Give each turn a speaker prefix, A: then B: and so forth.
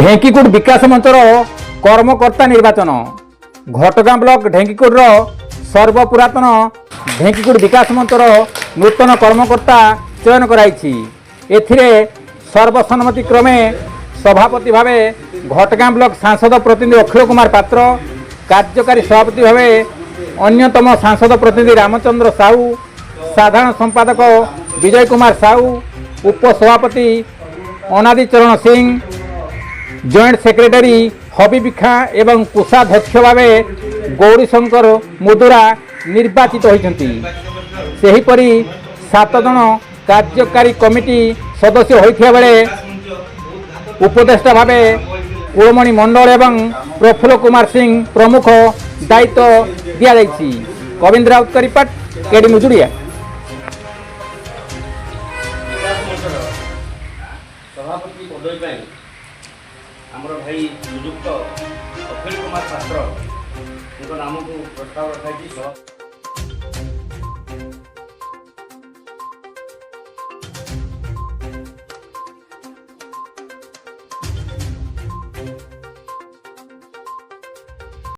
A: ढेंकीकुट विकास मंचर कर्मकर्ता निर्वाचन घटगां ब्लॉक ढेंकीकुट सर्वपुरातन ढेंकीकुट विकास मंचर नूतन कर्मकर्ता चयन कराई। एथिरे सर्वसम्मति क्रमे सभापति भावे घटगां ब्लॉक सांसद प्रतिनिधि अखिल कुमार पात्र, कार्यकारी सभापति भावे अन्यतम सांसद प्रतिनिधि रामचंद्र साहू, साधारण संपादक विजय कुमार साहू, उपसभापति अनादि चरण सिंह, जॉइंट सेक्रेटरी हबीब खां एवं कोषाध्यक्ष भावे गौरीशंकर मुदुरा निर्वाचित होइछन्ति। सेहीपरि 7 जन कार्यकारी कमिटी सदस्य होइथिया बेले उपदेष्टा भावे कुलमणि मंडल एवं प्रफुल्ल कुमार सिंह प्रमुख दायित्व दिया जाइछि। कविंद्र राउत का रिपोर्ट, केडी मुजुड़िया।
B: सभापति पदवी आमर भाई नियुक्त अखिल कुमार पात्र नाम को प्रस्ताव रखाई।